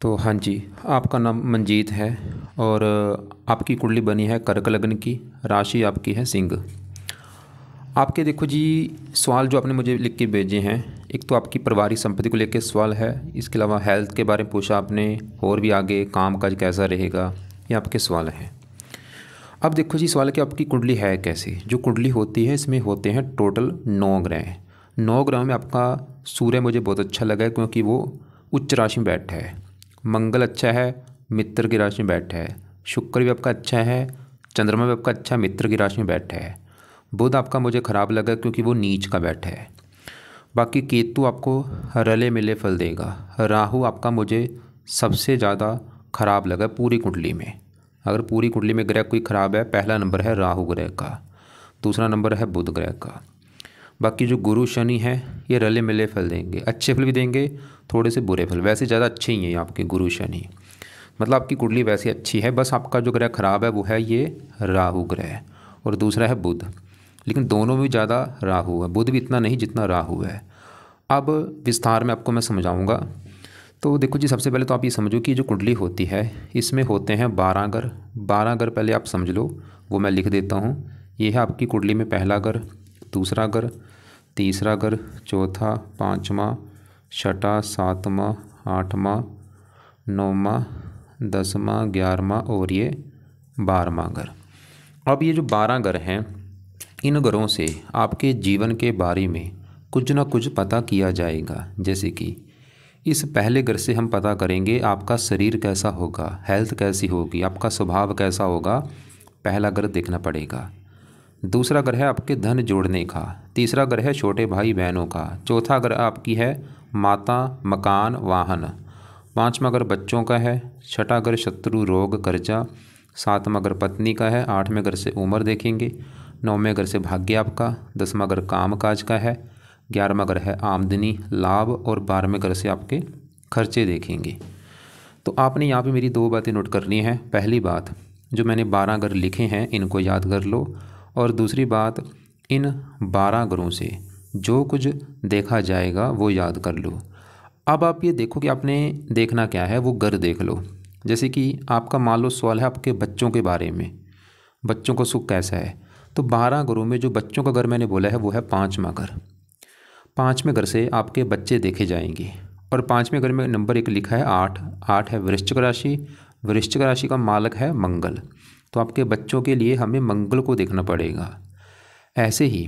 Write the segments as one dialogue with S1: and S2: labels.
S1: तो हाँ जी, आपका नाम मंजीत है और आपकी कुंडली बनी है कर्क लग्न की। राशि आपकी है सिंह। आपके देखो जी, सवाल जो आपने मुझे लिख के भेजे हैं, एक तो आपकी पारिवारिक संपत्ति को लेकर सवाल है, इसके अलावा हेल्थ के बारे में पूछा आपने, और भी आगे काम काज कैसा रहेगा, ये आपके सवाल हैं। अब देखो जी, सवाल है कि आपकी कुंडली है कैसी। जो कुंडली होती है इसमें होते हैं टोटल 9 ग्रह। 9 ग्रहों में आपका सूर्य मुझे बहुत अच्छा लगा है, क्योंकि वो उच्च राशि में बैठा है। मंगल अच्छा है, मित्र की राशि में बैठा है। शुक्र भी आपका अच्छा है, चंद्रमा भी आपका अच्छा मित्र की राशि में बैठा है। बुध आपका मुझे ख़राब लगा क्योंकि वो नीच का बैठा है। बाकी केतु आपको रले मिले फल देगा। राहु आपका मुझे सबसे ज़्यादा खराब लगा पूरी कुंडली में। अगर पूरी कुंडली में ग्रह कोई ख़राब है, पहला नंबर है राहु ग्रह का, दूसरा नंबर है बुध ग्रह का। बाकी जो गुरु शनि है ये रले मिले फल देंगे, अच्छे फल भी देंगे, थोड़े से बुरे फल। वैसे ज़्यादा अच्छे ही हैं आपके गुरु शनि, मतलब आपकी कुंडली वैसे अच्छी है। बस आपका जो ग्रह खराब है वो है ये राहु ग्रह, और दूसरा है बुध। लेकिन दोनों में ज़्यादा राहु है, बुध भी इतना नहीं जितना राहु है। अब विस्तार में आपको मैं समझाऊंगा। तो देखो जी, सबसे पहले तो आप ये समझो कि जो कुंडली होती है इसमें होते हैं 12 घर। 12 घर पहले आप समझ लो, वो मैं लिख देता हूँ। ये है आपकी कुंडली में पहला घर, दूसरा घर, तीसरा घर, चौथा, पाँचवा, छठा, सातवां, आठवां, नौवां, 10वां, 11वां और ये 12वां घर। अब ये जो 12 घर हैं, इन घरों से आपके जीवन के बारे में कुछ ना कुछ पता किया जाएगा। जैसे कि इस पहले घर से हम पता करेंगे आपका शरीर कैसा होगा, हेल्थ कैसी होगी, आपका स्वभाव कैसा होगा, पहला घर देखना पड़ेगा। दूसरा घर है आपके धन जोड़ने का, तीसरा घर है छोटे भाई बहनों का, चौथा घर आपकी है माता, मकान, वाहन, पाँचवा घर बच्चों का है, छठा घर शत्रु, रोग, कर्जा, सातवां घर पत्नी का है, आठवें घर से उम्र देखेंगे, नौवें घर से भाग्य आपका, 10वां घर काम काज का है, 11वां घर है आमदनी, लाभ, और 12वें घर से आपके खर्चे देखेंगे। तो आपने यहाँ पे मेरी 2 बातें नोट करनी है। पहली बात, जो मैंने 12 घर लिखे हैं इनको याद कर लो, और दूसरी बात, इन 12 घरों से जो कुछ देखा जाएगा वो याद कर लो। अब आप ये देखो कि आपने देखना क्या है, वो घर देख लो। जैसे कि आपका मान लो सवाल है आपके बच्चों के बारे में, बच्चों को सुख कैसा है। तो 12 घरों में जो बच्चों का घर मैंने बोला है वो है 5वां घर। 5वें घर से आपके बच्चे देखे जाएंगे, और 5वें घर में नंबर 1 लिखा है 8। 8 है वृश्चिक राशि, वृश्चिक राशि का मालक है मंगल। तो आपके बच्चों के लिए हमें मंगल को देखना पड़ेगा। ऐसे ही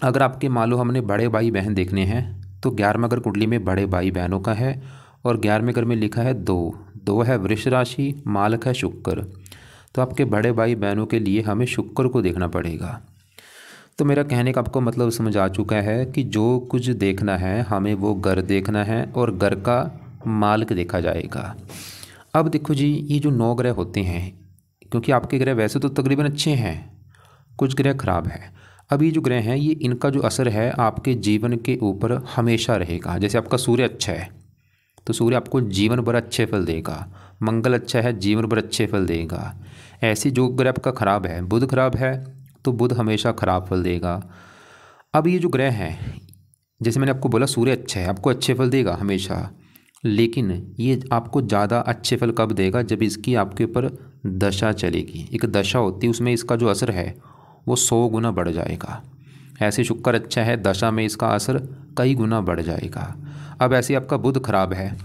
S1: अगर आपके मान लो हमने बड़े भाई बहन देखने हैं, तो 11वां घर कुंडली में बड़े भाई बहनों का है, और 11वें घर में लिखा है 2। 2 है वृष राशि, मालक है शुक्र। तो आपके बड़े भाई बहनों के लिए हमें शुक्र को देखना पड़ेगा। तो मेरा कहने का आपको मतलब समझ आ चुका है कि जो कुछ देखना है हमें वो घर देखना है, और घर का मालिक देखा जाएगा। अब देखो जी, ये जो 9 ग्रह होते हैं, क्योंकि आपके ग्रह वैसे तो तकरीबन अच्छे हैं, कुछ ग्रह खराब हैं। अब ये जो ग्रह हैं, ये इनका जो असर है आपके जीवन के ऊपर हमेशा रहेगा। जैसे आपका सूर्य अच्छा है तो सूर्य आपको जीवन भर अच्छे फल देगा, मंगल अच्छा है जीवन भर अच्छे फल देगा। ऐसे जो ग्रह आपका खराब है, बुध खराब है तो बुध हमेशा खराब फल देगा। अब ये जो ग्रह हैं, जैसे मैंने आपको बोला सूर्य अच्छा है, आपको अच्छे फल देगा हमेशा, लेकिन ये आपको ज़्यादा अच्छे फल कब देगा, जब इसकी आपके ऊपर दशा चलेगी। एक दशा होती है, उसमें इसका जो असर है वो 100 गुना बढ़ जाएगा। ऐसे शुक्र अच्छा है, दशा में इसका असर कई गुना बढ़ जाएगा। अब ऐसे आपका बुध खराब है,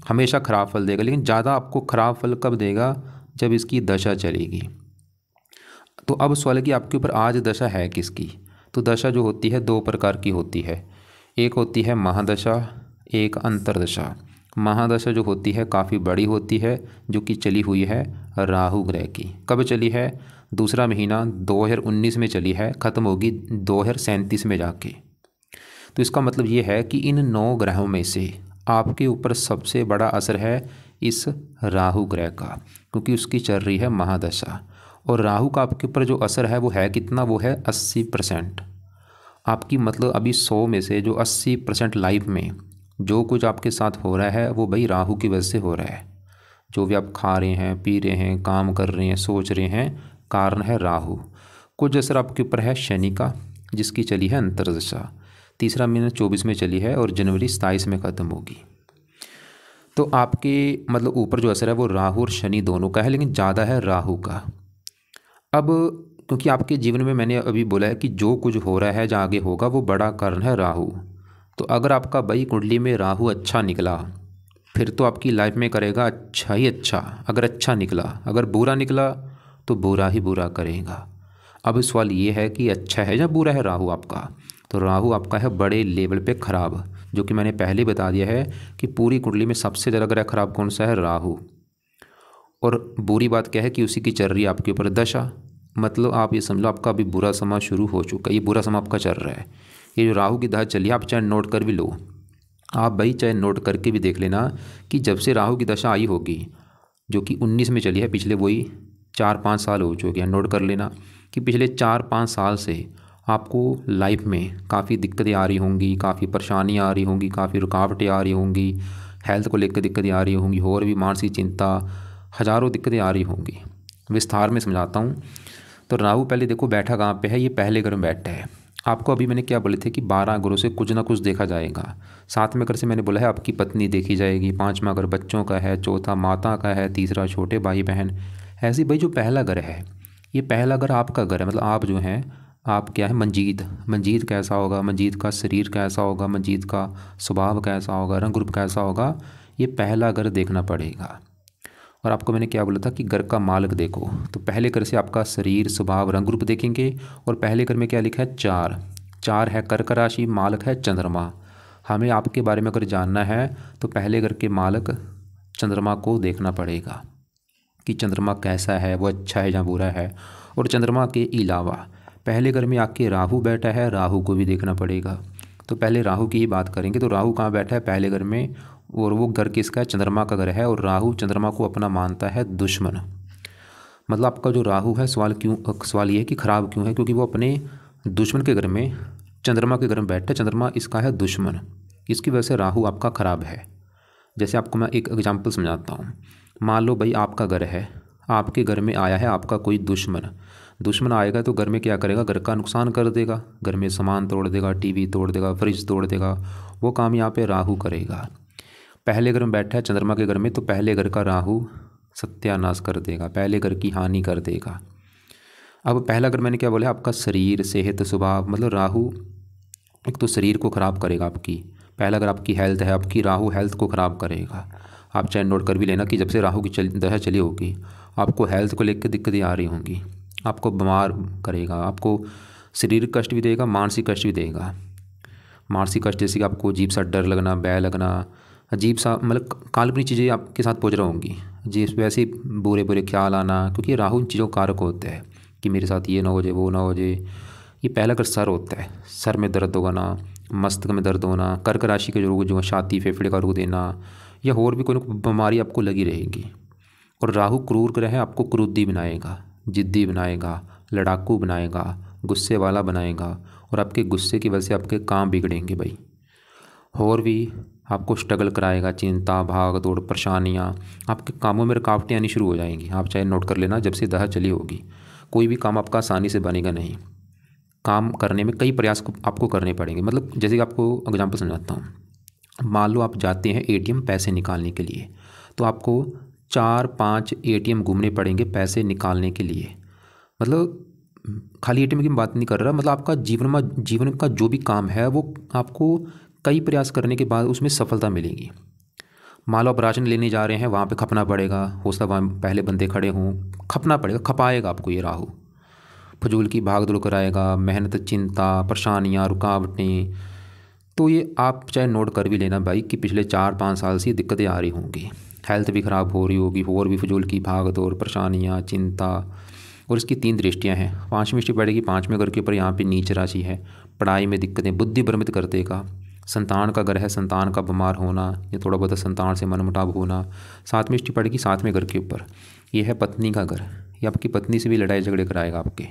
S1: हमेशा खराब फल देगा, लेकिन ज़्यादा आपको खराब फल कब देगा, जब इसकी दशा चलेगी। तो अब सवाल है कि आपके ऊपर आज दशा है किसकी। तो दशा जो होती है 2 प्रकार की होती है, एक होती है महादशा, एक अंतरदशा। महादशा जो होती है काफ़ी बड़ी होती है, जो कि चली हुई है राहु ग्रह की। कब चली है, दूसरा महीना 2019 में चली है, ख़त्म होगी 2037 में जाके। तो इसका मतलब ये है कि इन 9 ग्रहों में से आपके ऊपर सबसे बड़ा असर है इस राहु ग्रह का, क्योंकि उसकी चल रही है महादशा। और राहु का आपके ऊपर जो असर है वो है कितना, वो है 80%। आपकी मतलब अभी 100 में से जो 80% लाइफ में जो कुछ आपके साथ हो रहा है वो भाई राहु की वजह से हो रहा है। जो भी आप खा रहे हैं, पी रहे हैं, काम कर रहे हैं, सोच रहे हैं, कारण है राहु। कुछ असर आपके ऊपर है शनि का, जिसकी चली है अंतरदशा। तीसरा महीना 24 में चली है और जनवरी 27 में ख़त्म होगी। तो आपके मतलब ऊपर जो असर है वो राहु और शनि दोनों का है, लेकिन ज़्यादा है राहु का। अब क्योंकि आपके जीवन में मैंने अभी बोला है कि जो कुछ हो रहा है, जो आगे होगा, वो बड़ा कारण है राहु। तो अगर आपका भाई कुंडली में राहु अच्छा निकला, फिर तो आपकी लाइफ में करेगा अच्छा ही अच्छा। अगर अच्छा निकला, अगर बुरा निकला तो बुरा ही बुरा करेगा। अब सवाल ये है कि अच्छा है या बुरा है राहु आपका। तो राहु आपका है बड़े लेवल पे ख़राब, जो कि मैंने पहले बता दिया है कि पूरी कुंडली में सबसे ज़्यादा ग्रह खराब कौन सा है, राहु। और बुरी बात क्या है कि उसी की चल रही है आपके ऊपर दशा। मतलब आप ये समझ लो आपका अभी बुरा समय शुरू हो चुका है, ये बुरा समय आपका चल रहा है। ये जो राहु की दशा चली है, आप चाहे नोट कर भी लो, आप भाई चाहे नोट करके भी देख लेना कि जब से राहु की दशा आई होगी, जो कि 19 में चली है, पिछले वही 4-5 साल हो चुके हैं। नोट कर लेना कि पिछले 4-5 साल से आपको लाइफ में काफ़ी दिक्कतें आ रही होंगी, काफ़ी परेशानियाँ आ रही होंगी, काफ़ी रुकावटें आ रही होंगी, हेल्थ को लेकर दिक्कतें आ रही होंगी, और भी मानसिक चिंता, हज़ारों दिक्कतें आ रही होंगी। विस्तार में समझाता हूँ। तो राहु पहले देखो बैठा कहाँ पे है, ये पहले घर में बैठा है। आपको अभी मैंने क्या बोले थे कि 12 घरों से कुछ ना कुछ देखा जाएगा। 7वें घर से मैंने बोला है आपकी पत्नी देखी जाएगी, 5वां घर बच्चों का है, चौथा माता का है, तीसरा छोटे भाई बहन। ऐसे भाई जो पहला घर है, ये पहला घर आपका घर है। मतलब आप जो हैं, आप क्या है, मंजीत। मंजीत कैसा होगा, मंजीत का शरीर कैसा होगा, मंजीत का स्वभाव कैसा होगा, रंग रूप कैसा होगा, ये पहला घर देखना पड़ेगा। और आपको मैंने क्या बोला था कि घर का मालिक देखो, तो पहले घर से आपका शरीर, स्वभाव, रंग रूप देखेंगे। और पहले घर में क्या लिखा है, 4। 4 है कर्क राशि, मालिक है चंद्रमा। हमें आपके बारे में अगर जानना है तो पहले घर के मालिक चंद्रमा को देखना पड़ेगा कि चंद्रमा कैसा है, वो अच्छा है या बुरा है। और चंद्रमा के अलावा पहले घर में आके राहु बैठा है, राहु को भी देखना पड़ेगा। तो पहले राहु की ही बात करेंगे। तो राहु कहाँ बैठा है, पहले घर में, और वो घर किसका है, चंद्रमा का घर है। और राहु चंद्रमा को अपना मानता है दुश्मन। मतलब आपका जो राहु है, सवाल ये है कि ख़राब क्यों है, क्योंकि वो अपने दुश्मन के घर में, चंद्रमा के घर में बैठा है। चंद्रमा इसका है दुश्मन, इसकी वजह से राहु आपका ख़राब है। जैसे आपको मैं एक एग्जांपल समझाता हूँ। मान लो भाई आपका घर है, आपके घर में आया है आपका कोई दुश्मन। दुश्मन आएगा तो घर में क्या करेगा, घर का नुकसान कर देगा, घर में सामान तोड़ देगा, टीवी तोड़ देगा, फ्रिज तोड़ देगा। वो काम यहाँ पे राहु करेगा। पहले घर में बैठा है चंद्रमा के घर में, तो पहले घर का राहु सत्यानाश कर देगा, पहले घर की हानि कर देगा। अब पहला घर मैंने क्या बोला, आपका शरीर, सेहत, स्वभाव। मतलब राहु एक तो शरीर को ख़राब करेगा आपकी। पहला अगर आपकी हेल्थ है, आपकी राहु हेल्थ को ख़राब करेगा। आप चाहे नोट कर भी लेना कि जब से राहु की दशा चली होगी, आपको हेल्थ को लेकर दिक्कतें आ रही होंगी, आपको बीमार करेगा, आपको शारीरिक कष्ट भी देगा, मानसिक कष्ट भी देगा। मानसिक कष्ट जैसे कि आपको अजीब सा डर लगना, भय लगना, अजीब सा मतलब काल्पनिक चीज़ें आपके साथ पहुँच रही होंगी, जी वैसे ही बुरे बुरे ख्याल आना, क्योंकि राहु इन चीज़ों का कारक होता है कि मेरे साथ ये ना हो जाए, वो ना हो जाए। ये पहला कर सर होता है, सर में दर्द होना, मस्तक में दर्द होना, कर्क राशि के रोग जो छाती फेफड़े का रोग देना, या और भी कोई बीमारी आपको लगी रहेगी। और राहु क्रूर ग्रह है, आपको क्रोधी बनाएगा, जिद्दी बनाएगा, लड़ाकू बनाएगा, गुस्से वाला बनाएगा। और आपके गुस्से की वजह से आपके काम बिगड़ेंगे भाई। और भी आपको स्ट्रगल कराएगा, चिंता, भाग दौड़, परेशानियाँ, आपके कामों में रुकावटें आनी शुरू हो जाएंगी। आप चाहे नोट कर लेना, जब से दशा चली होगी कोई भी काम आपका आसानी से बनेगा नहीं। काम करने में कई प्रयास आपको करने पड़ेंगे। मतलब जैसे कि आपको एग्जांपल समझाता हूँ। मान लो आप जाते हैं एटीएम पैसे निकालने के लिए, तो आपको 4-5 एटीएम घूमने पड़ेंगे पैसे निकालने के लिए। मतलब खाली एटीएम की बात नहीं कर रहा, मतलब आपका जीवन का जो भी काम है वो आपको कई प्रयास करने के बाद उसमें सफलता मिलेगी। मान लो आप राशन लेने जा रहे हैं, वहाँ पे खपना पड़ेगा, हो सकता है वहाँ पहले बंदे खड़े हों, खपना पड़ेगा, खपाएगा आपको ये राहु। फजूल की भाग दौड़ कराएगा, मेहनत, चिंता, परेशानियाँ, रुकावटें। तो ये आप चाहे नोट कर भी लेना भाई कि पिछले 4-5 साल से दिक्कतें आ रही होंगी, हेल्थ भी ख़राब हो रही होगी, और भी फजूल की भाग दौड़, परेशानियाँ, चिंता। और इसकी 3 दृष्टियाँ हैं। 5वीं दृष्टि पड़ेगी 5वें घर के ऊपर, यहाँ पे नीच राशि है, पढ़ाई में दिक्कतें, बुद्धि भ्रमित कर देगा। संतान का घर है, संतान का बीमार होना या थोड़ा बहुत संतान से मनमुटाव होना। 7वीं दृष्टि पड़ेगी 7वें घर के ऊपर, ये है पत्नी का घर। ये आपकी पत्नी से भी लड़ाई झगड़े कराएगा, आपके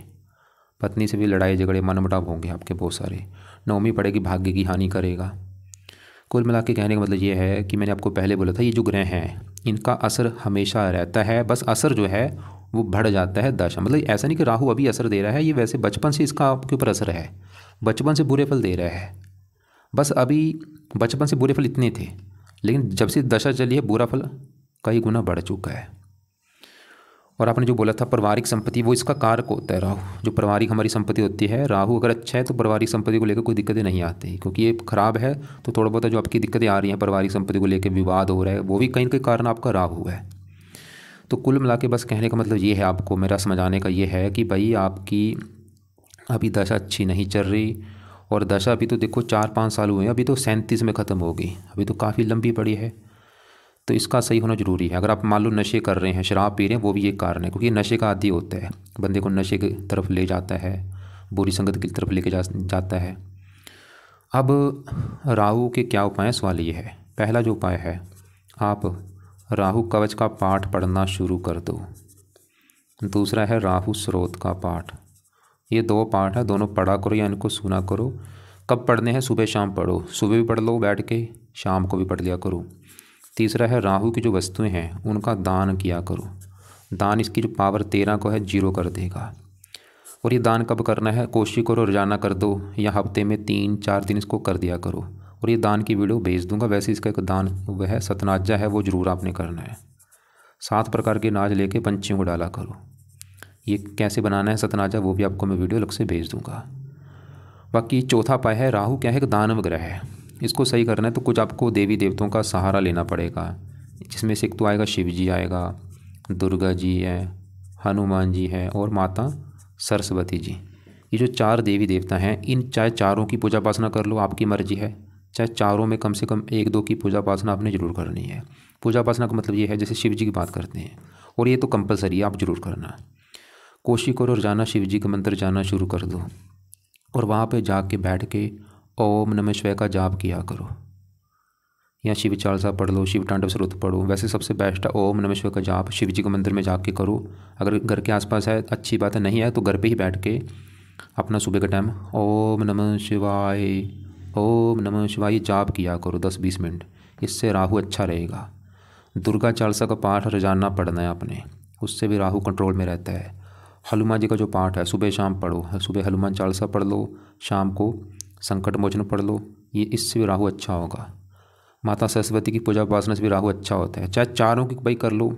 S1: पत्नी से भी लड़ाई झगड़े, मनमुटाव होंगे आपके बहुत सारे। 9वीं पड़ेगी भाग्य की हानि करेगा। कुल मिला के कहने का मतलब ये है कि मैंने आपको पहले बोला था, ये जो ग्रह हैं इनका असर हमेशा रहता है, बस असर जो है वो बढ़ जाता है दशा। मतलब ऐसा नहीं कि राहु अभी असर दे रहा है, ये वैसे बचपन से इसका आपके ऊपर असर है, बचपन से बुरे फल दे रहा है। बस अभी बचपन से बुरे फल इतने थे, लेकिन जब से दशा चली है बुरा फल कई गुना बढ़ चुका है। और आपने जो बोला था पारिवारिक संपत्ति, वो इसका कारक होता है राहु। जो पारिवारिक हमारी संपत्ति होती है, राहु अगर अच्छा है तो पारिवारिक संपत्ति को लेकर कोई दिक्कतें नहीं आती, क्योंकि ये खराब है तो थोड़ा बहुत जो आपकी दिक्कतें आ रही हैं पारिवारिक संपत्ति को लेकर, विवाद हो रहा है, वो भी कहीं ना कहीं कारण आपका राहु है। तो कुल मिला के बस कहने का मतलब ये है, आपको मेरा समझाने का ये है कि भाई आपकी अभी दशा अच्छी नहीं चल रही। और दशा अभी तो देखो 4-5 साल हुए हैं, अभी तो 37 में ख़त्म होगी, अभी तो काफ़ी लंबी पड़ी है। तो इसका सही होना ज़रूरी है। अगर आप मान लो नशे कर रहे हैं, शराब पी रहे हैं, वो भी एक कारण है, क्योंकि नशे का आदी होता है, बंदे को नशे की तरफ ले जाता है, बुरी संगत की तरफ लेके जाता है। अब राहु के क्या उपाय हैं, सवाल ये है। पहला जो उपाय है, आप राहु कवच का पाठ पढ़ना शुरू कर दो। दूसरा है राहु स्रोत का पाठ। ये 2 पाठ है, दोनों पढ़ा करो या इनको सुना करो। कब पढ़ने हैं, सुबह शाम पढ़ो, सुबह भी पढ़ लो बैठ के, शाम को भी पढ़ लिया करो। तीसरा है राहु की जो वस्तुएं हैं उनका दान किया करो। दान इसकी जो पावर 13 को है 0 कर देगा। और ये दान कब करना है, कोशिश करो रोजाना कर दो या हफ्ते में 3-4 दिन इसको कर दिया करो। और ये दान की वीडियो भेज दूंगा। वैसे इसका एक दान वह है सतनाजा है, वो ज़रूर आपने करना है। 7 प्रकार के अनाज लेके पंछियों को डाला करो। ये कैसे बनाना है सतनाजा, वो भी आपको मैं वीडियो अलग से भेज दूंगा। बाकी चौथा उपाय है, राहु क्या है, एक दानव ग्रह है, इसको सही करना है तो कुछ आपको देवी देवताओं का सहारा लेना पड़ेगा। जिसमें से एक तो आएगा शिव जी आएगा, दुर्गा जी है, हनुमान जी है और माता सरस्वती जी। ये जो 4 देवी देवता हैं, इन चाहे चारों की पूजा उपासना कर लो, आपकी मर्जी है। चाहे चारों में कम से कम 1-2 की पूजा उपासना आपने ज़रूर करनी है। पूजा उपासना का मतलब ये है, जैसे शिव जी की बात करते हैं, और ये तो कंपलसरी है, आप ज़रूर करना। कोशिश करो रोजाना शिव जी का मंत्र जाना शुरू कर दो, और वहाँ पे जाके बैठ के ओम नमः शिवाय का जाप किया करो, या शिव चालीसा पढ़ लो, शिव तांडव स्तोत्र पढ़ो। वैसे सबसे बेस्ट है ओम नमः शिवाय का जाप शिव जी के मंदिर में जाके करो। अगर घर के आसपास है अच्छी बात है, नहीं है तो घर पे ही बैठ के अपना सुबह का टाइम ओम नमः शिवाय, ओम नमः शिवाय जाप किया करो 10-20 मिनट। इससे राहु अच्छा रहेगा। दुर्गा चालीसा का पाठ रोजाना पढ़ना है आपने, उससे भी राहु कंट्रोल में रहता है। हनुमान जी का जो पाठ है सुबह शाम पढ़ो, सुबह हनुमान चालीसा पढ़ लो, शाम को संकट मोचन पढ़ लो, ये इससे भी राहु अच्छा होगा। माता सरस्वती की पूजा उपासना से भी राहु अच्छा होता है। चाहे चारों की भाई कर लो,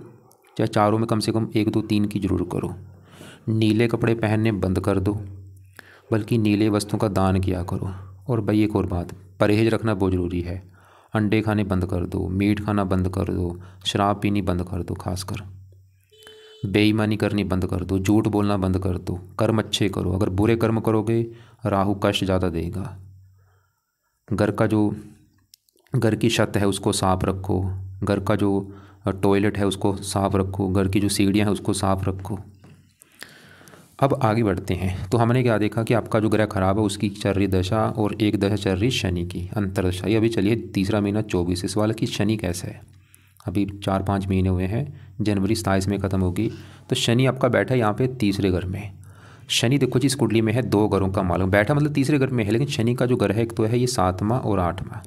S1: चाहे चारों में कम से कम 1-2-3 की जरूर करो। नीले कपड़े पहनने बंद कर दो, बल्कि नीले वस्तुओं का दान किया करो। और भाई एक और बात, परहेज रखना बहुत ज़रूरी है। अंडे खाने बंद कर दो, मीट खाना बंद कर दो, शराब पीनी बंद कर दो, खासकर बेईमानी करनी बंद कर दो, झूठ बोलना बंद कर दो, कर्म अच्छे करो। अगर बुरे कर्म करोगे राहु कष्ट ज़्यादा देगा। घर की छत है उसको साफ़ रखो, घर का जो टॉयलेट है उसको साफ़ रखो, घर की जो सीढ़ियाँ हैं उसको साफ़ रखो। अब आगे बढ़ते हैं। तो हमने क्या देखा कि आपका जो ग्रह खराब है उसकी चल रही दशा, और एक दशा चल रही शनि की अंतरदशा। ये अभी चलिए तीसरा महीना 24 इस वाला कि शनि कैसा है। अभी 4-5 महीने हुए हैं, जनवरी 27 में ख़त्म होगी। तो शनि आपका बैठा है यहाँ पे तीसरे घर में। शनि देखो जी इस कुंडली में है 2 घरों का मालूम, बैठा मतलब तीसरे घर में है। लेकिन शनि का जो घर है एक तो है ये 7वां और 8वां।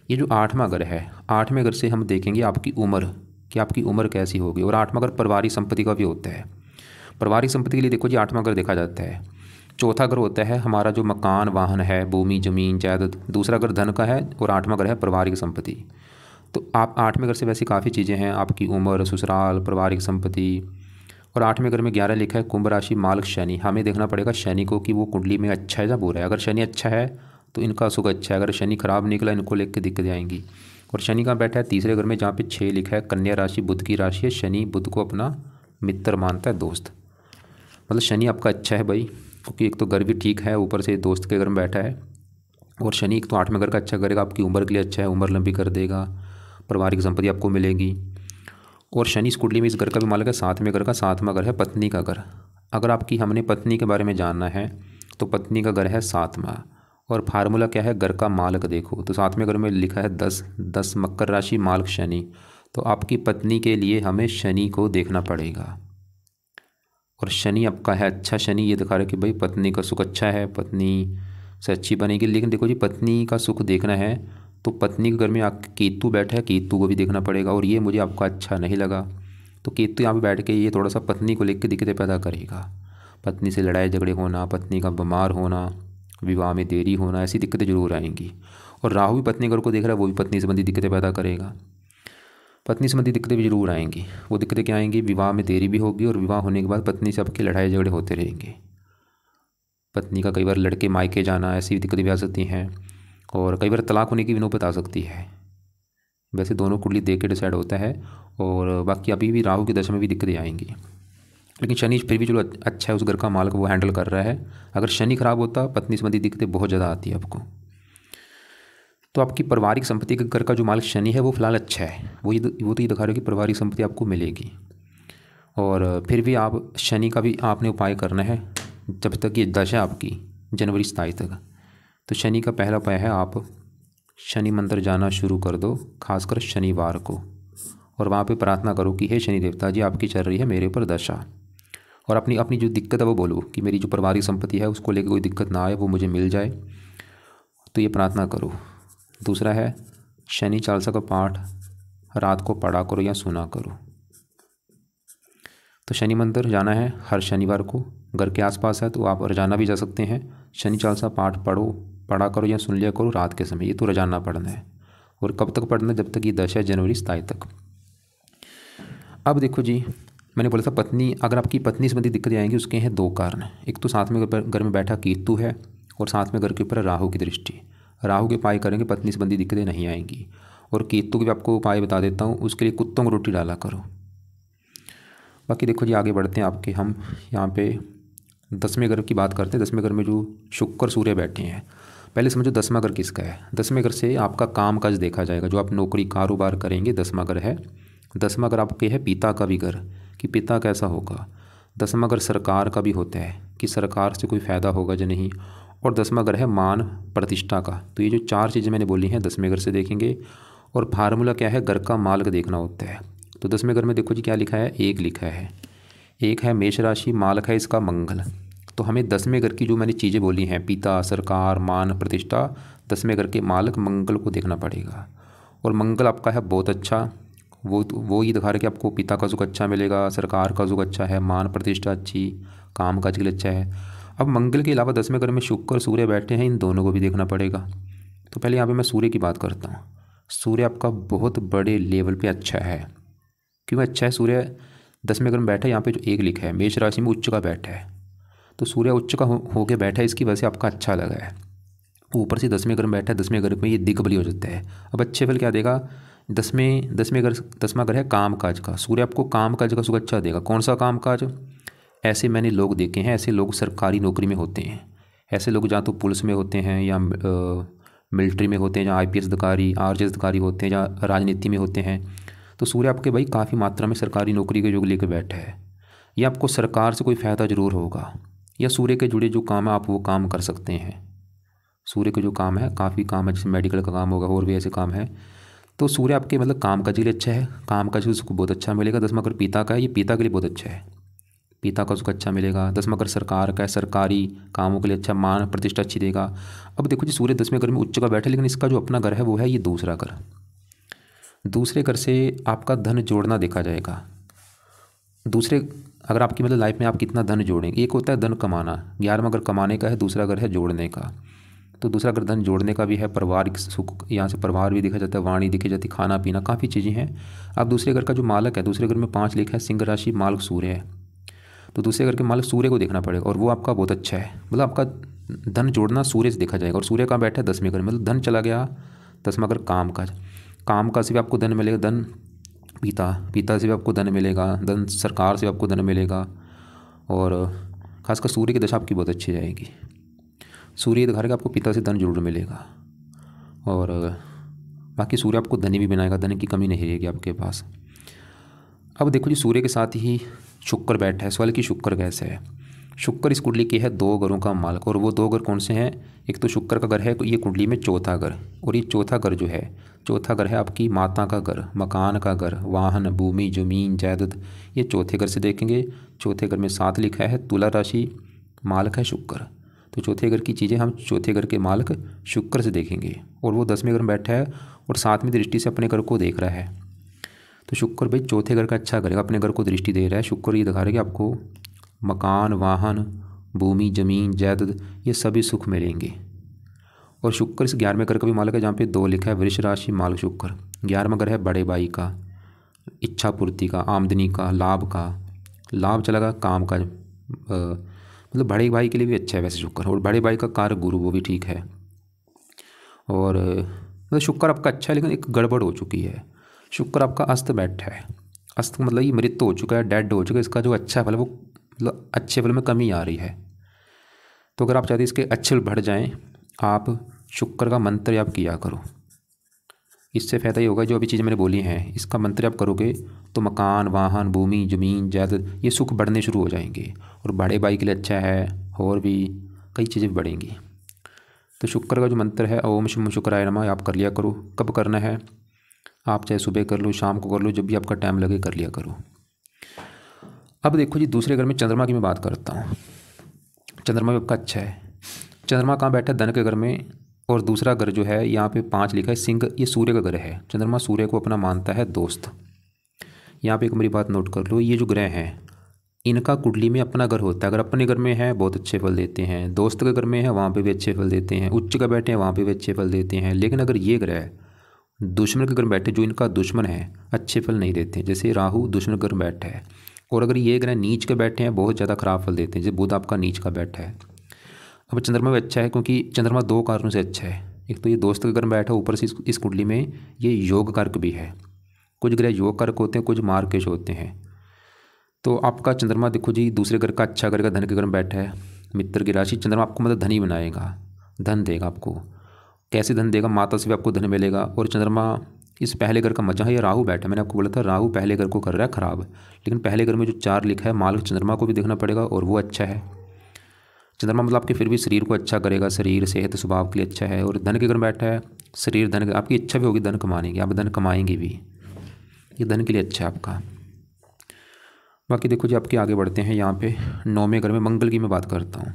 S1: ये जो 8वां घर है, 8वें घर से हम देखेंगे आपकी उम्र, कि आपकी उम्र कैसी होगी। और 8वां घर पारिवारिक संपत्ति का भी होता है। पारिवारिक संपत्ति के लिए देखो जी 8वां घर देखा जाता है। चौथा घर होता है हमारा जो मकान वाहन है, भूमि जमीन जायदाद। दूसरा घर धन का है और 8वां घर है पारिवारिक संपत्ति। तो आप 8वें घर से वैसी काफ़ी चीज़ें हैं, आपकी उम्र, ससुराल, पारिवारिक संपत्ति। और 8वें घर में 11 लिखा है कुंभ राशि मालक शनि। हमें देखना पड़ेगा शनि को कि वो कुंडली में अच्छा है या बुरा है। अगर शनि अच्छा है तो इनका सुख अच्छा है, अगर शनि खराब निकला इनको लेकर के दिक्कतें आएंगी। और शनि कहाँ बैठा है, तीसरे घर में, जहाँ पे 6 लिखा है कन्या राशि बुध की राशि है। शनि बुध को अपना मित्र मानता है, दोस्त। मतलब शनि आपका अच्छा है भाई, क्योंकि एक तो घर भी ठीक है, ऊपर से दोस्त के घर में बैठा है। और शनि एक तो 8वें घर का अच्छा करेगा, आपकी उम्र के लिए अच्छा है, उम्र लंबी कर देगा, पारिवारिक संपत्ति आपको मिलेगी। और शनि इस कुंडली में इस घर का भी मालिक है, 7वें घर का। 7वां घर है पत्नी का घर। अगर आपकी हमने पत्नी के बारे में जानना है तो पत्नी का घर है 7वां। और फार्मूला क्या है, घर का मालिक देखो तो 7वें घर में लिखा है 10 मकर राशि मालिक शनि। तो आपकी पत्नी के लिए हमें शनि को देखना पड़ेगा। और शनि आपका है अच्छा शनि, ये दिखा रहा है कि भाई पत्नी का सुख अच्छा है, पत्नी से अच्छी बनेगी। लेकिन देखो जी पत्नी का सुख देखना है तो पत्नी के घर में केतु बैठा है, केतु को भी देखना पड़ेगा। और ये मुझे आपका अच्छा नहीं लगा। तो केतु यहाँ पे बैठ के ये थोड़ा सा पत्नी को लेकर दिक्कतें पैदा करेगा। पत्नी से लड़ाई झगड़े होना, पत्नी का बीमार होना, विवाह में देरी होना, ऐसी दिक्कतें जरूर आएंगी। और राहु भी पत्नी घर को देख रहा है, वो भी पत्नी संबंधी दिक्कतें पैदा करेगा। पत्नी संबंधी दिक्कतें भी जरूर आएंगी। वो दिक्कतें क्या आएंगी, विवाह में देरी भी होगी और विवाह होने के बाद पत्नी से आपके लड़ाई झगड़े होते रहेंगे। पत्नी का कई बार लड़के मायके जाना, ऐसी दिक्कतें भी आ सकती हैं और कई बार तलाक होने की भी नौबत आ सकती है। वैसे दोनों कुंडली देख के डिसाइड होता है। और बाकी अभी भी राहु की दशा में भी दिक्कतें आएंगी, लेकिन शनि फिर भी चलो अच्छा है, उस घर का मालक वो हैंडल कर रहा है। अगर शनि खराब होता, पत्नी संबंधी दिक्कतें बहुत ज़्यादा आती है आपको। तो आपकी पारिवारिक संपत्ति के घर का जो मालिक शनि है वो फिलहाल अच्छा है, वो तो ये दिखा रहे हो कि पारिवारिक संपत्ति आपको मिलेगी। और फिर भी आप शनि का भी आपने उपाय करना है जब तक ये दशा आपकी जनवरी 27 तक। तो शनि का पहला उपाय है, आप शनि मंदिर जाना शुरू कर दो, खासकर शनिवार को, और वहाँ पे प्रार्थना करो कि हे शनि देवता जी, आपकी चल रही है मेरे ऊपर दशा, और अपनी अपनी जो दिक्कत है वो बोलो कि मेरी जो पारिवारिक संपत्ति है उसको लेकर कोई दिक्कत ना आए, वो मुझे मिल जाए। तो ये प्रार्थना करो। दूसरा है, शनि चालीसा का पाठ रात को पढ़ा करो या सुना करो। तो शनि मंदिर जाना है हर शनिवार को, घर के आसपास है तो आप रोजाना भी जा सकते हैं। शनि चालीसा पाठ पढ़ा करो या सुन लिया करो रात के समय, ये तो रोजाना पढ़ना है। और कब तक पढ़ना है, जब तक ये दशा है जनवरी 27 तक। अब देखो जी, मैंने बोला था पत्नी, अगर आपकी पत्नी संबंधी दिक्कतें आएंगी उसके हैं दो कारण। एक तो साथ में घर में बैठा केतु है, और साथ में घर के ऊपर राहु की दृष्टि। राहु के उपाय करेंगे पत्नी संबंधी दिक्कतें नहीं आएंगी। और केतु के भी आपको उपाय बता देता हूँ, उसके लिए कुत्तों को रोटी डाला करो। बाकी देखो जी, आगे बढ़ते हैं आपके, हम यहाँ पे 10वें घर की बात करते हैं। 10वें घर में जो शुक्र सूर्य बैठे हैं, पहले समझो 10वां घर किसका है। 10वें घर से आपका काम काज देखा जाएगा, जो आप नौकरी कारोबार करेंगे 10वां घर है। 10वां घर आपके है पिता का भी घर, कि पिता कैसा होगा। 10वां घर सरकार का भी होता है कि सरकार से कोई फ़ायदा होगा या नहीं। और 10वां घर है मान प्रतिष्ठा का। तो ये जो चार चीज़ें मैंने बोली हैं 10वें घर से देखेंगे। और फार्मूला क्या है, घर का मालिक देखना होता है। तो 10वें घर में देखो जी क्या लिखा है, एक लिखा है, एक है मेष राशि, मालिक है इसका मंगल। तो हमें 10वें घर की जो मैंने चीज़ें बोली हैं, पिता, सरकार, मान प्रतिष्ठा, 10वें घर के मालिक मंगल को देखना पड़ेगा। और मंगल आपका है बहुत अच्छा, वो ये दिखा रहा है कि आपको पिता का सुख अच्छा मिलेगा, सरकार का सुख अच्छा है, मान प्रतिष्ठा अच्छी, काम काज के लिए अच्छा है। अब मंगल के अलावा 10वें घर में शुक्र सूर्य बैठे हैं, इन दोनों को भी देखना पड़ेगा। तो पहले यहाँ पे मैं सूर्य की बात करता हूँ। सूर्य आपका बहुत बड़े लेवल पे अच्छा है। क्यों अच्छा है सूर्य? 10वें घर में बैठा है, यहाँ पे जो एक लिखा है मेष राशि में उच्च का बैठा है। तो सूर्य उच्च का होके बैठा है, इसकी वजह से आपका अच्छा लगा है। ऊपर से 10वें घर में बैठा है, 10वें घर में ये दिग्बली हो जाता है। अब अच्छे फल क्या देगा? 10वां घर है काम काज का। सूर्य आपको काम काज का सुख अच्छा देगा। कौन सा काम काज? ऐसे मैंने लोग देखे हैं, ऐसे लोग सरकारी नौकरी में होते हैं। ऐसे लोग जहाँ तो पुलिस में होते हैं या मिलिट्री में होते हैं, जहाँ IPS अधिकारी, RJ अधिकारी होते हैं, जहाँ राजनीति में होते हैं। तो सूर्य आपके भाई काफ़ी मात्रा में सरकारी नौकरी के योग लेकर बैठा है। या आपको सरकार से कोई फ़ायदा जरूर होगा, या सूर्य के जुड़े जो काम है आप वो काम कर सकते हैं। सूर्य के जो काम है, काफ़ी काम है, जैसे मेडिकल का काम होगा और भी ऐसे काम है। तो सूर्य आपके मतलब काम काज के लिए अच्छा है, काम काज उसको बहुत अच्छा मिलेगा। 10वां घर पिता का है, ये पिता के लिए बहुत अच्छा है, पिता का सुख अच्छा मिलेगा। 10वां घर सरकार का है, सरकारी कामों के लिए अच्छा, मान प्रतिष्ठा अच्छी देगा। अब देखो जी, सूर्य 10वें घर में उच्च का बैठा है, लेकिन इसका जो अपना घर है वो है ये दूसरा घर। दूसरे घर से आपका धन जोड़ना देखा जाएगा। अगर आपकी मतलब लाइफ में आप कितना धन जोड़ेंगे, एक होता है धन कमाना, 11वां घर कमाने का है, दूसरा घर है जोड़ने का। तो दूसरा घर धन जोड़ने का भी है, पारिवारिक सुख, यहाँ से परिवार भी देखा जाता है, वाणी दिखी जाती है, खाना पीना, काफ़ी चीज़ें हैं। अब दूसरे घर का जो मालक है, दूसरे घर में 5 लिखा है, सिंह राशि, मालक सूर्य है। तो दूसरे घर के मालिक सूर्य को देखना पड़ेगा, और वो आपका बहुत अच्छा है। मतलब आपका धन जोड़ना सूर्य से देखा जाएगा। और सूर्य कहाँ बैठा है? 10वें घर में, मतलब धन चला गया। 10वां घर काम काज से भी आपको धन मिलेगा। धन पिता से भी आपको धन मिलेगा, धन सरकार से भी आपको धन मिलेगा। और खासकर सूर्य की दशा आपकी बहुत अच्छी जाएगी। सूर्य दिखा रहा है कि आपको पिता से धन जरूर मिलेगा। और बाकी सूर्य आपको धनी भी बनाएगा, धन की कमी नहीं रहेगी आपके पास। अब देखो जी, सूर्य के साथ ही शुक्र बैठा है। सवाल कि शुक्र कैसे है? शुक्र इस कुंडली की है 2 घरों का मालिक। और वो 2 घर कौन से हैं? एक तो शुक्र का घर है ये कुंडली में चौथा घर, और ये चौथा घर जो है, चौथा घर है आपकी माता का घर, मकान का घर, वाहन, भूमि, जमीन, जायदाद, ये चौथे घर से देखेंगे। चौथे घर में 7 लिखा है, तुला राशि, मालिक है शुक्र। तो चौथे घर की चीज़ें हम चौथे घर के मालिक शुक्र से देखेंगे। और वो 10वें घर में बैठा है और 7वीं दृष्टि से अपने घर को देख रहा है। तो शुक्र भाई चौथे घर का अच्छा करेगा, अपने घर को दृष्टि दे रहा है। शुक्र ये दिखा रहा है कि आपको मकान, वाहन, भूमि, जमीन, जायदाद, ये सभी सुख मिलेंगे। और शुक्र इस 11वें घर का भी मालिक है, जहाँ पे 2 लिखा है, वृष राशि मालिक शुक्र। 11वां घर है बड़े भाई का, इच्छा पूर्ति का, आमदनी का, लाभ का। लाभ चलेगा काम का, मतलब बड़े भाई के लिए भी अच्छा है वैसे शुक्र। और बड़े भाई का कारक गुरु वो भी ठीक है। और मतलब शुक्र आपका अच्छा है, लेकिन एक गड़बड़ हो चुकी है। शुक्र आपका अस्त बैठा है। अस्त मतलब ये मृत हो चुका है, डेड हो चुका है। इसका जो अच्छा फल है वो मतलब अच्छे फल में कमी आ रही है। तो अगर आप चाहते हैं इसके अच्छे फल बढ़ जाएं, आप शुक्र का मंत्र आप किया करो। इससे फ़ायदा ये होगा, जो अभी चीज़ मैंने बोली हैं इसका मंत्र आप करोगे तो मकान, वाहन, भूमि, ज़मीन, जायदाद ये सुख बढ़ने शुरू हो जाएंगे। और बड़े भाई के लिए अच्छा है, और भी कई चीज़ें बढ़ेंगी। तो शुक्र का जो मंत्र है ओम शुम शुक्राय नमः, आप कर लिया करो। कब करना है, आप चाहे सुबह कर लो, शाम को कर लो, जब भी आपका टाइम लगे कर लिया करो। अब देखो जी, दूसरे घर में चंद्रमा की मैं बात करता हूँ। चंद्रमा भी आपका अच्छा है। चंद्रमा कहाँ बैठा है, धन के घर में। और दूसरा घर जो है यहाँ पे 5 लिखा है, सिंह, ये सूर्य का घर है। चंद्रमा सूर्य को अपना मानता है दोस्त। यहाँ पे एक मेरी बात नोट कर लो, ये जो ग्रह हैं इनका कुंडली में अपना घर होता है। अगर अपने घर में है बहुत अच्छे फल देते हैं, दोस्त के घर में है वहाँ पे भी अच्छे फल देते हैं, उच्च का बैठे हैं वहाँ पे भी अच्छे फल देते हैं। लेकिन अगर ये ग्रह दुश्मन के घर में बैठे, जो इनका दुश्मन है, अच्छे फल नहीं देते। जैसे राहु दुश्मन के घर में बैठा है। और अगर ये ग्रह नीच के बैठे हैं बहुत ज़्यादा खराब फल देते हैं, जैसे बुध आपका नीच का बैठा है। अब चंद्रमा भी अच्छा है, क्योंकि चंद्रमा 2 कारणों से अच्छा है। एक तो ये दोस्त के घर में बैठा, ऊपर से इस कुंडली में ये योग कारक भी है। कुछ ग्रह योग कारक होते हैं, कुछ मार्गकेश होते हैं। तो आपका चंद्रमा देखो जी, दूसरे घर का अच्छा घर का धन के घर में बैठा है, मित्र की राशि। चंद्रमा आपको मतलब धनी बनाएगा, धन देगा आपको। कैसे धन देगा, माता से भी आपको धन मिलेगा। और चंद्रमा इस पहले घर का मजा है, ये राहु बैठा है, मैंने आपको बोला था राहु पहले घर को कर रहा है खराब। लेकिन पहले घर में जो 4 लिखा है, मालिक चंद्रमा को भी देखना पड़ेगा, और वो अच्छा है। चंद्रमा मतलब आपके फिर भी शरीर को अच्छा करेगा, शरीर सेहत स्वभाव के लिए अच्छा है। और धन के घर में बैठा है, शरीर धन, आपकी इच्छा भी होगी धन कमाने की, आप धन कमाएंगे भी, ये धन के लिए अच्छा है आपका। बाकी देखो जी, आपके आगे बढ़ते हैं। यहाँ पे 9वें घर में मंगल की मैं बात करता हूँ।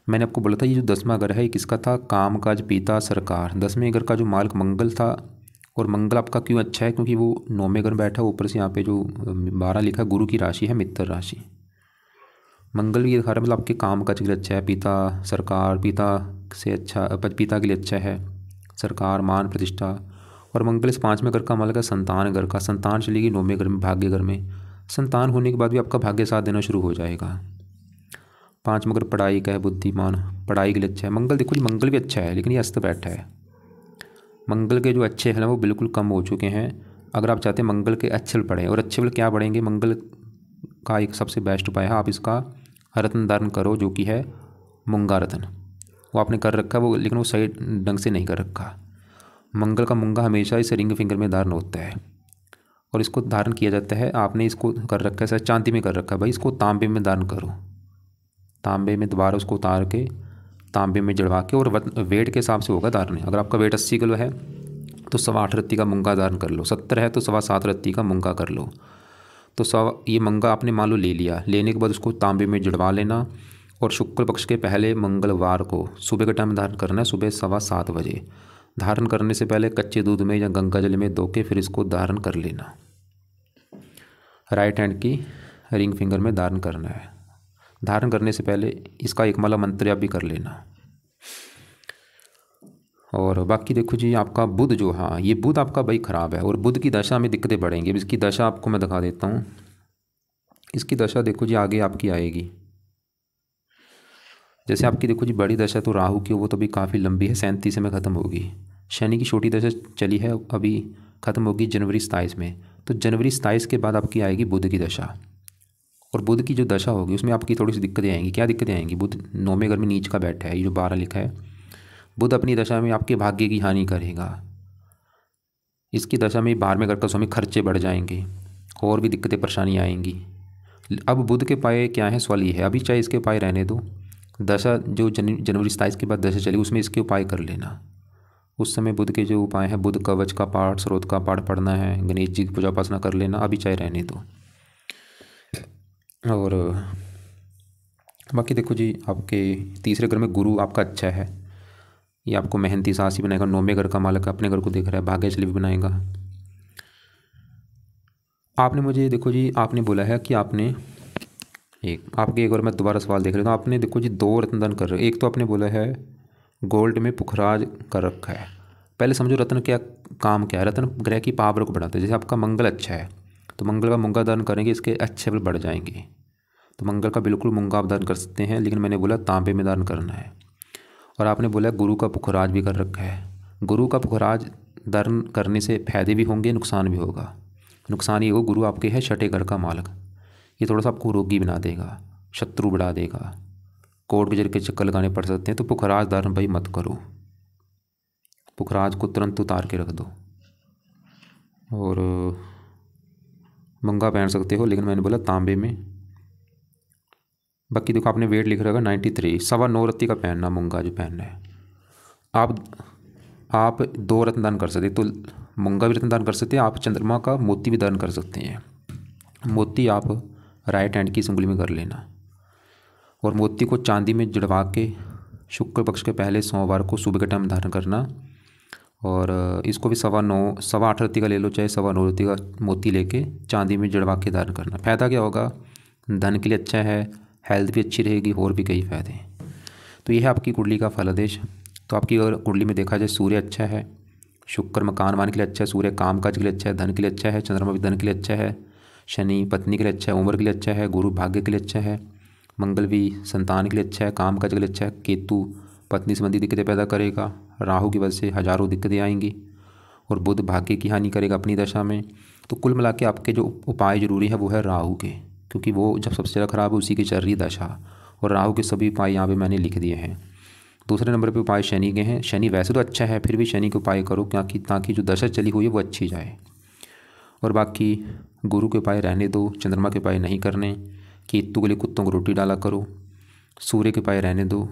S1: मैंने आपको बोला था ये जो 10वां घर है ये किसका था, काम काज पिता सरकार। 10वें घर का जो मालिक मंगल था। और मंगल आपका क्यों अच्छा है, क्योंकि वो 9वें घर में बैठा है। ऊपर से यहाँ पे जो 12 लिखा गुरु की राशि है, मित्र राशि। मंगल भी दिखा रहा है मतलब आपके काम काज के लिए अच्छा है, पिता सरकार, पिता से अच्छा, पिता के लिए अच्छा है, सरकार मान प्रतिष्ठा। और मंगल इस 5वें घर का मालिक है, संतान घर का। संतान चलेगी 9वें घर में, भाग्य घर में। संतान होने के बाद भी आपका भाग्य साथ देना शुरू हो जाएगा। 5 मगर पढ़ाई का है, बुद्धिमान, पढ़ाई के लिए अच्छा है। मंगल देखो जी, मंगल भी अच्छा है, लेकिन ये अस्त बैठा है। मंगल के जो अच्छे हैं वो बिल्कुल कम हो चुके हैं। अगर आप चाहते हैं मंगल के अच्छे फल पढ़ें, और अच्छे फल क्या बढ़ेंगे, मंगल का एक सबसे बेस्ट उपाय है, आप इसका रत्न धारण करो, जो कि है मूंगा रत्न। वो आपने कर रखा है वो, लेकिन वो सही ढंग से नहीं कर रखा। मंगल का मूंगा हमेशा इस रिंग फिंगर में धारण होता है, और इसको धारण किया जाता है। आपने इसको कर रखा है, शायद चांदी में कर रखा है, भाई इसको तांबे में धारण करो। तांबे में दोबारा उसको उतार के तांबे में जड़वा के, और वेट के हिसाब से होगा धारण। अगर आपका वेट 80 किलो है तो 8.25 रत्ती का मूंगा धारण कर लो। 70 है तो 7.25 रत्ती का मूंगा कर लो। तो ये मूंगा आपने मान लो ले लिया। लेने के बाद उसको तांबे में जड़वा लेना, और शुक्ल पक्ष के पहले मंगलवार को सुबह के टाइम धारण करना है, सुबह 7:15 बजे। धारण करने से पहले कच्चे दूध में या गंगा जल में धो के फिर इसको धारण कर लेना। राइट हैंड की रिंग फिंगर में धारण करना है। धारण करने से पहले इसका एक माला मंत्र आप भी कर लेना। और बाकी देखो जी, आपका बुध जो, हाँ ये बुध आपका भाई ख़राब है, और बुध की दशा में दिक्कतें बढ़ेंगी। इसकी दशा आपको मैं दिखा देता हूँ। इसकी दशा देखो जी आगे आपकी आएगी। जैसे आपकी देखो जी बड़ी दशा तो राहु की, वो तो भी काफ़ी लंबी है, 37 में ख़त्म होगी। शनि की छोटी दशा चली है, अभी ख़त्म होगी जनवरी 27 में। तो जनवरी 27 के बाद आपकी आएगी बुध की दशा। और बुध की जो दशा होगी उसमें आपकी थोड़ी सी दिक्कतें आएंगी। क्या दिक्कतें आएंगी, बुध 9वें घर में नीच का बैठा है, ये जो 12 लिखा है। बुध अपनी दशा में आपके भाग्य की हानि करेगा। इसकी दशा में 12वें घर का स्वामी खर्चे बढ़ जाएंगे, और भी दिक्कतें परेशानी आएंगी। अब बुध के पाए क्या है, सवाल ये है, अभी चाहे इसके उपाय रहने दो। दशा जो जनवरी 27 के बाद दशा चली उसमें इसके उपाय कर लेना। उस समय बुध के जो उपाय हैं, बुध कवच का पाठ, स्रोत का पाठ पढ़ना है, गणेश जी की पूजा उपासना कर लेना, अभी चाहे रहने दो। और बाकी देखो जी, आपके तीसरे घर में गुरु आपका अच्छा है, ये आपको मेहनती साहसी बनाएगा। 9वें घर का मालिक अपने घर को देख रहा है, भाग्यशाली भी बनाएगा। आपने मुझे देखो जी, आपने बोला है कि आपने आपके एक बार मैं दोबारा सवाल देख रहा हूँ। आपने देखो जी 2 रत्न दान कर रहे हो। एक तो आपने बोला है गोल्ड में पुखराज कर रखा है। पहले समझो रत्न क्या काम क्या है। रत्न ग्रह की पावर को बढ़ाते हैं। जैसे आपका मंगल अच्छा है तो मंगल का मूंगा दान करेंगे, इसके अच्छे बल बढ़ जाएंगे। तो मंगल का बिल्कुल मूंगा आप दान कर सकते हैं, लेकिन मैंने बोला तांबे में दान करना है। और आपने बोला गुरु का पुखराज भी कर रखा है। गुरु का पुखराज दान करने से फायदे भी होंगे, नुकसान भी होगा। नुकसान ये हो, गुरु आपके है छठे घर का मालिक, ये थोड़ा सा आपको रोगी बना देगा, शत्रु बढ़ा देगा, कोर्ट कचहरी के चक्कर लगाने पड़ सकते हैं। तो पुखराज दान भाई मत करो, पुखराज को तुरंत उतार के रख दो। और मूंगा पहन सकते हो, लेकिन मैंने बोला तांबे में। बाकी देखो आपने वेट लिख रखा 93, 9.25 रत्ती का पहनना मूंगा जो पहनना है। आप 2 रत्न दान कर सकते हैं, तो मूंगा भी रत्न दान कर सकते हैं। आप चंद्रमा का मोती भी दान कर सकते हैं। मोती आप राइट हैंड की उंगली में कर लेना, और मोती को चांदी में जड़वा के शुक्ल पक्ष के पहले सोमवार को सुबह के टाइम धारण करना। और इसको भी 8.25 रत्ती का ले लो, चाहे 9.25 रत्ती का मोती लेके चांदी में जड़वा के धारण करना। फ़ायदा क्या होगा, धन के लिए अच्छा है, हेल्थ भी अच्छी रहेगी, और भी कई फ़ायदे हैं। तो ये है आपकी कुंडली का फलादेश। तो आपकी अगर कुंडली में देखा जाए, सूर्य अच्छा है, शुक्र मकान वान के लिए अच्छा है, सूर्य कामकाज के लिए अच्छा है, धन के लिए अच्छा है, चंद्रमा भी धन के लिए अच्छा है, शनि पत्नी के लिए अच्छा है, उम्र के लिए अच्छा है, गुरु भाग्य के लिए अच्छा है, मंगल भी संतान के लिए अच्छा है, कामकाज के लिए अच्छा है, केतु पत्नी संबंधी दिक्कतें पैदा करेगा, राहु की वजह से हजारों दिक्कतें आएंगी, और बुध भाग्य की हानि करेगा अपनी दशा में। तो कुल मिला के आपके जो उपाय जरूरी है वो है राहु के, क्योंकि वो जब सबसे ज़्यादा खराब है उसी की चल रही दशा। और राहु के सभी उपाय यहाँ पे मैंने लिख दिए हैं। दूसरे नंबर पे उपाय शनि के हैं। शनि वैसे तो अच्छा है, फिर भी शनि के उपाय करो, क्योंकि ताकि जो दशा चली हुई है वो अच्छी जाए। और बाकी गुरु के उपाय रहने दो, चंद्रमा के उपाय नहीं करने। केतु के लिए कुत्तों को रोटी डाला करो। सूर्य के उपाय रहने दो।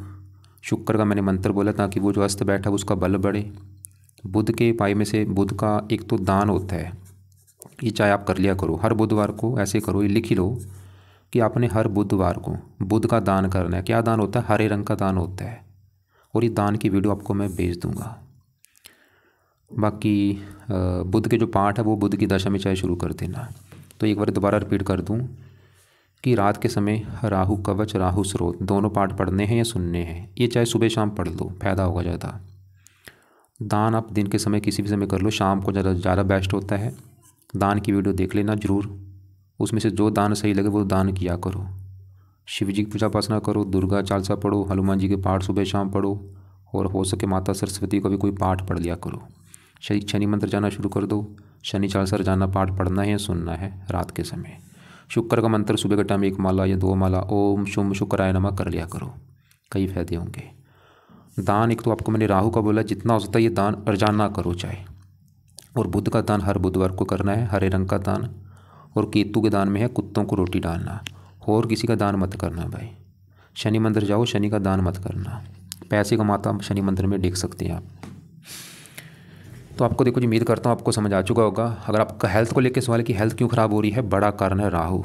S1: शुक्र का मैंने मंत्र बोला ताकि वो जो अस्त बैठा है उसका बल बढ़े। बुध के उपाय में से बुध का एक तो दान होता है, ये चाहे आप कर लिया करो हर बुधवार को, ऐसे करो, ये लिख ही लो कि आपने हर बुधवार को बुध का दान करना है। क्या दान होता है, हरे रंग का दान होता है, और ये दान की वीडियो आपको मैं भेज दूंगा। बाकी बुध के जो पाठ है वो बुध की दशा में चाहे शुरू कर देना। तो एक बार दोबारा रिपीट कर दूं कि रात के समय राहु कवच राहु स्रोत दोनों पाठ पढ़ने हैं या सुनने हैं। ये चाहे सुबह शाम पढ़ लो, फ़ायदा होगा ज़्यादा। दान आप दिन के समय किसी भी समय कर लो, शाम को ज़्यादा बेस्ट होता है। दान की वीडियो देख लेना ज़रूर, उसमें से जो दान सही लगे वो दान किया करो। शिव जी की पूजा उपासना करो, दुर्गा चालीसा पढ़ो, हनुमान जी के पाठ सुबह शाम पढ़ो, और हो सके माता सरस्वती का भी कोई पाठ पढ़ लिया करो। शनि मंत्र जाना शुरू कर दो। शनि चालीसा रोजाना पाठ पढ़ना है या सुनना है रात के समय। शुक्र का मंत्र सुबह के टाइम 1 माला या 2 माला ओम शुम शुक्राय नमः कर लिया करो, कई फायदे होंगे। दान एक तो आपको मैंने राहु का बोला, जितना हो सकता है ये दान रोजाना करो चाहे। और बुध का दान हर बुधवार को करना है, हरे रंग का दान। और केतु के दान में है कुत्तों को रोटी डालना, और किसी का दान मत करना भाई। शनि मंदिर जाओ, शनि का दान मत करना। पैसे कमाता शनि मंदिर में देख सकते हैं आप। तो आपको देखो जी, उम्मीद करता हूँ आपको समझ आ चुका होगा। अगर आपका हेल्थ को लेकर सवाल है कि हेल्थ क्यों ख़राब हो रही है, बड़ा कारण है राहु।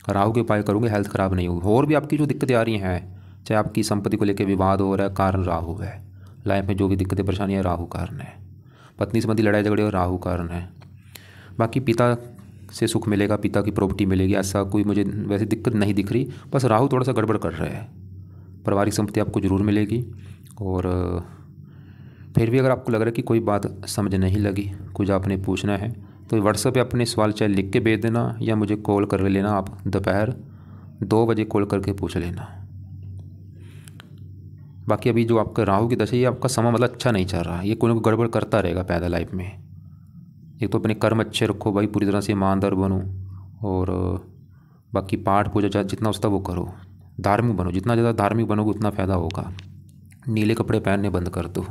S1: राहु के उपाय करोगे हेल्थ ख़राब नहीं होगी। और भी आपकी जो दिक्कतें आ रही हैं, चाहे आपकी संपत्ति को लेकर विवाद हो रहा है, कारण राहु है। लाइफ में जो भी दिक्कतें परेशानियाँ, राहु कारण है। पत्नी संबंधी लड़ाई झगड़े और राहु कारण है। बाकी पिता से सुख मिलेगा, पिता की प्रॉपर्टी मिलेगी, ऐसा कोई मुझे वैसे दिक्कत नहीं दिख रही। बस राहु थोड़ा सा गड़बड़ कर रहा है। पारिवारिक संपत्ति आपको ज़रूर मिलेगी। और फिर भी अगर आपको लग रहा है कि कोई बात समझ नहीं लगी, कुछ आपने पूछना है, तो व्हाट्सएप पे अपने सवाल चाहे लिख के भेज देना या मुझे कॉल कर लेना। आप दोपहर 2 बजे कॉल करके पूछ लेना। बाकी अभी जो आपका राहु की दशा, ये आपका समय मतलब अच्छा नहीं चल रहा, ये कोई ना कोई गड़बड़ करता रहेगा पैदा लाइफ में। एक तो अपने कर्म अच्छे रखो भाई, पूरी तरह से ईमानदार बनो। और बाकी पाठ पूजा जितना होता वो करो, धार्मिक बनो। जितना ज़्यादा धार्मिक बनोगे उतना फ़ायदा होगा। नीले कपड़े पहनने बंद कर दो।